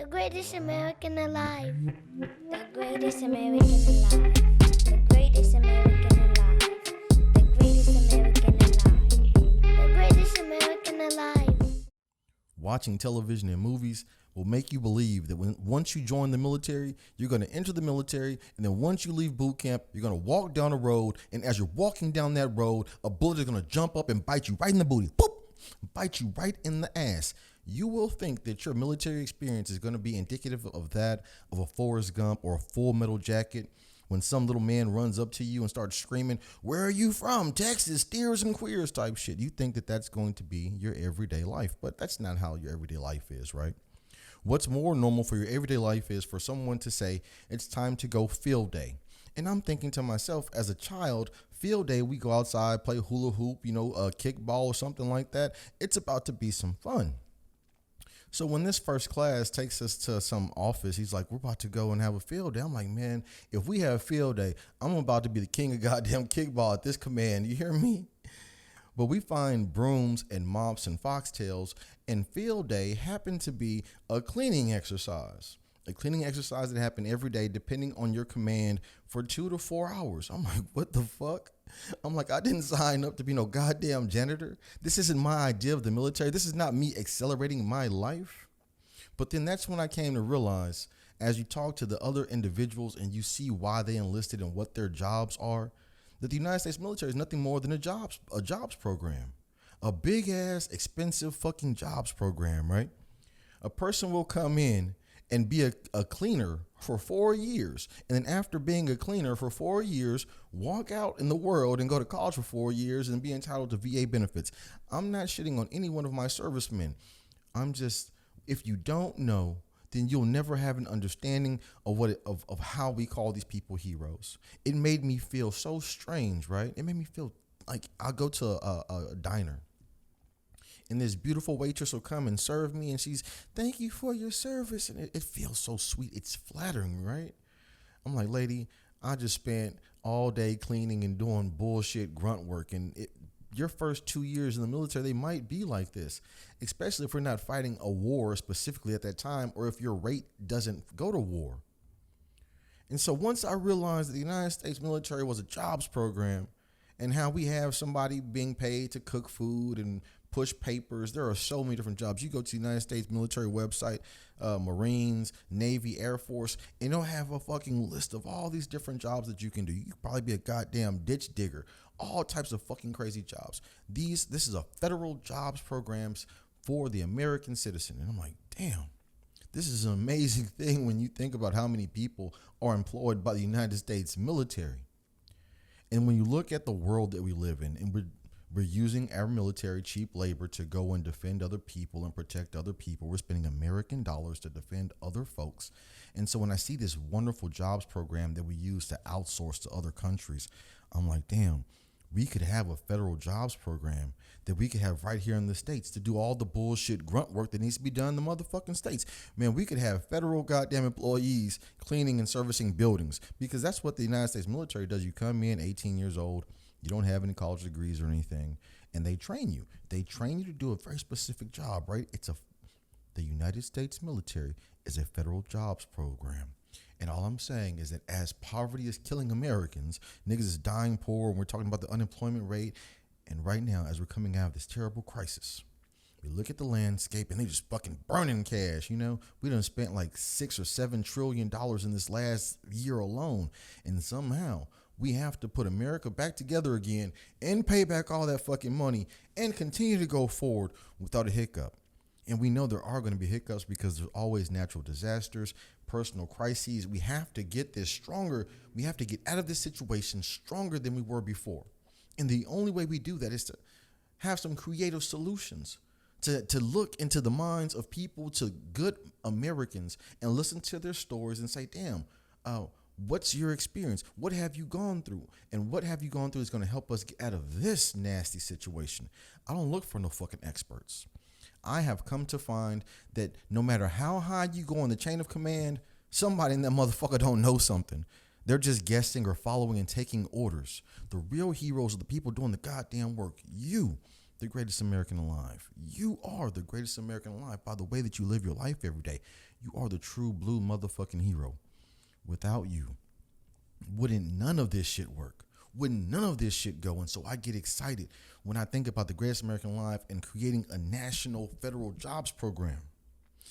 The greatest American alive. The greatest American alive. The greatest American alive. The greatest American alive. The greatest American alive. Watching television and movies will make you believe that once you join the military, you're going to enter the military, and then once you leave boot camp, you're going to walk down a road, and as you're walking down that road, a bullet is going to jump up and bite you right in the booty. Boop! Bite you right in the ass. You will think that your military experience is going to be indicative of that, of a Forrest Gump or a Full Metal Jacket. When some little man runs up to you and starts screaming, "Where are you from? Texas, steers and queers," type shit. You think that that's going to be your everyday life, but that's not how your everyday life is, right? What's more normal for your everyday life is for someone to say, "It's time to go field day." And I'm thinking to myself, as a child, field day, we go outside, play hula hoop, kickball or something like that. It's about to be some fun. So when this first class takes us to some office, he's like, "We're about to go and have a field day." I'm like, man, if we have field day, I'm about to be the king of goddamn kickball at this command. You hear me? But we find brooms and mops and foxtails, and field day happened to be a cleaning exercise. A cleaning exercise that happened every day depending on your command for 2 to 4 hours. I'm like, what the fuck? I'm like, I didn't sign up to be no goddamn janitor. This isn't my idea of the military. This is not me accelerating my life. But then that's when I came to realize, as you talk to the other individuals and you see why they enlisted and what their jobs are, that the United States military is nothing more than a jobs program. A big ass expensive fucking jobs program, right? A person will come in and be a cleaner for 4 years. And then after being a cleaner for 4 years, walk out in the world and go to college for 4 years and be entitled to VA benefits. I'm not shitting on any one of my servicemen. If you don't know, then you'll never have an understanding of how we call these people heroes. It made me feel so strange, right? It made me feel like I go to a diner, and this beautiful waitress will come and serve me, and she's, "Thank you for your service." And it feels so sweet. It's flattering, right? I'm like, "Lady, I just spent all day cleaning and doing bullshit grunt work. And your first 2 years in the military, they might be like this, especially if we're not fighting a war specifically at that time, or if your rate doesn't go to war." And so once I realized that the United States military was a jobs program, and how we have somebody being paid to cook food and push papers. There are so many different jobs. You go to the United States military website, Marines, Navy, Air Force, and they'll have a fucking list of all these different jobs that you can do. You could probably be a goddamn ditch digger, all types of fucking crazy jobs. This is a federal jobs programs for the American citizen. And I'm like, damn, this is an amazing thing when you think about how many people are employed by the United States military. And when you look at the world that we live in, and we're using our military cheap labor to go and defend other people and protect other people. We're spending American dollars to defend other folks. And so when I see this wonderful jobs program that we use to outsource to other countries, I'm like, damn, we could have a federal jobs program that we could have right here in the States to do all the bullshit grunt work that needs to be done in the motherfucking States. Man, we could have federal goddamn employees cleaning and servicing buildings, because that's what the United States military does. You come in 18 years old, you don't have any college degrees or anything, and they train you. They train you to do a very specific job, right? The United States military is a federal jobs program. And all I'm saying is that as poverty is killing Americans, niggas is dying poor, and we're talking about the unemployment rate. And right now, as we're coming out of this terrible crisis, we look at the landscape and they just fucking burning cash. We done spent like $6 or $7 trillion in this last year alone. And somehow we have to put America back together again and pay back all that fucking money and continue to go forward without a hiccup. And we know there are going to be hiccups because there's always natural disasters, personal crises. We have to get this stronger. We have to get out of this situation stronger than we were before. And the only way we do that is to have some creative solutions, to look into the minds of people, to good Americans, and listen to their stories and say, damn, what's your experience? What have you gone through? And what have you gone through is going to help us get out of this nasty situation. I don't look for no fucking experts. I have come to find that no matter how high you go on the chain of command, somebody in that motherfucker don't know something. They're just guessing or following and taking orders. The real heroes are the people doing the goddamn work. You, the greatest American alive. You are the greatest American alive by the way that you live your life every day. You are the true blue motherfucking hero. Without you, wouldn't none of this shit work? Wouldn't none of this shit go? And so I get excited when I think about the greatest American alive and creating a national federal jobs program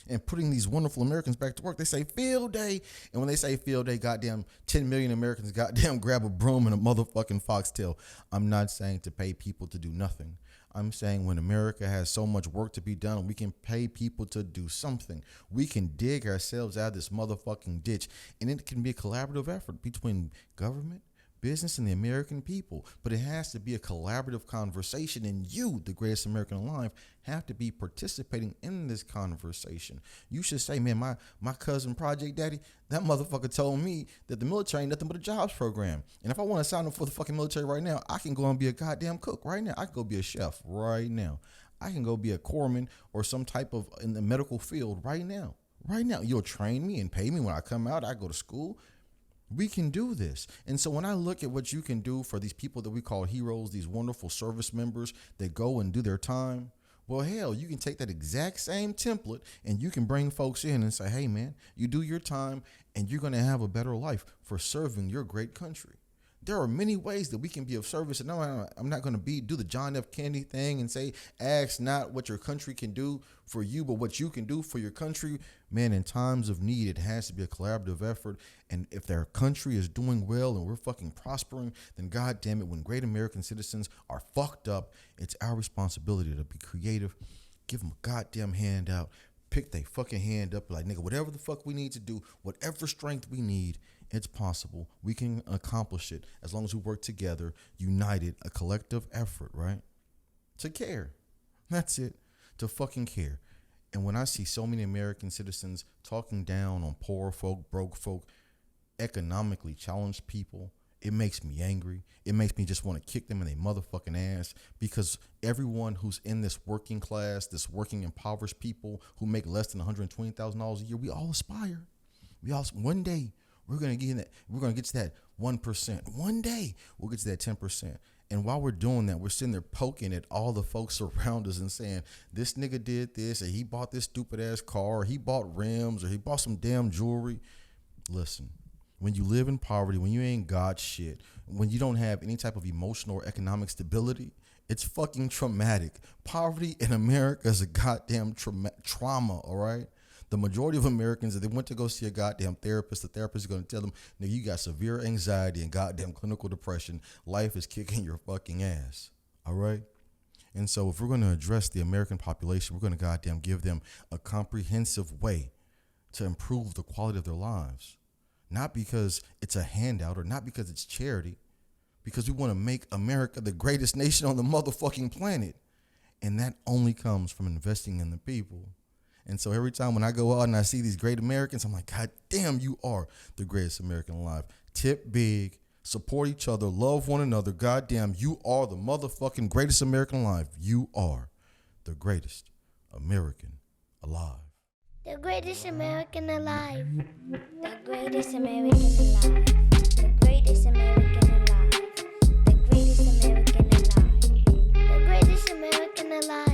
and putting these wonderful Americans back to work. They say field day. And when they say field day, goddamn 10 million Americans goddamn grab a broom and a motherfucking foxtail. I'm not saying to pay people to do nothing. I'm saying when America has so much work to be done, we can pay people to do something. We can dig ourselves out of this motherfucking ditch. And it can be a collaborative effort between government, business, and the American people. But it has to be a collaborative conversation, and you, the greatest American alive, have to be participating in this conversation. You should say, man, my cousin Project Daddy, that motherfucker told me that the military ain't nothing but a jobs program. And if I want to sign up for the fucking military right now, I can go and be a goddamn cook right now. I can go be a chef right now. I can go be a corpsman or some type of in the medical field right now. Right now. You'll train me and pay me when I come out. I go to school. We can do this. And so when I look at what you can do for these people that we call heroes, these wonderful service members that go and do their time, well, hell, you can take that exact same template and you can bring folks in and say, hey, man, you do your time and you're going to have a better life for serving your great country. There are many ways that we can be of service. And no, I'm not going to do the John F. Kennedy thing and say, ask not what your country can do for you, but what you can do for your country. Man, in times of need, it has to be a collaborative effort. And if their country is doing well and we're fucking prospering, then God damn it, when great American citizens are fucked up, it's our responsibility to be creative, give them a goddamn handout, pick their fucking hand up, like, nigga, whatever the fuck we need to do, whatever strength we need, it's possible. We can accomplish it as long as we work together, united, a collective effort, right? To care. That's it. To fucking care. And when I see so many American citizens talking down on poor folk, broke folk, economically challenged people, it makes me angry. It makes me just want to kick them in their motherfucking ass, because everyone who's in this working class, this working impoverished people who make less than $120,000 a year, we all aspire. We all, one day, we're going to get that. We're going to get to that 1%. One day we'll get to that 10%. And while we're doing that, we're sitting there poking at all the folks around us and saying, this nigga did this, or he bought this stupid ass car, or he bought rims, or he bought some damn jewelry. Listen, when you live in poverty, when you ain't got shit, when you don't have any type of emotional or economic stability, it's fucking traumatic. Poverty in America is a goddamn trauma, all right? The majority of Americans, if they went to go see a goddamn therapist, the therapist is going to tell them, nigga, you got severe anxiety and goddamn clinical depression. Life is kicking your fucking ass. All right? And so if we're going to address the American population, we're going to goddamn give them a comprehensive way to improve the quality of their lives. Not because it's a handout or not because it's charity, because we want to make America the greatest nation on the motherfucking planet. And that only comes from investing in the people. And so every time when I go out and I see these great Americans, I'm like, God damn, you are the greatest American alive. Tip big, support each other, love one another. God damn, you are the motherfucking greatest American alive. You are the greatest American alive. The greatest American alive. The greatest American alive. The greatest American alive. The greatest American alive. The greatest American alive.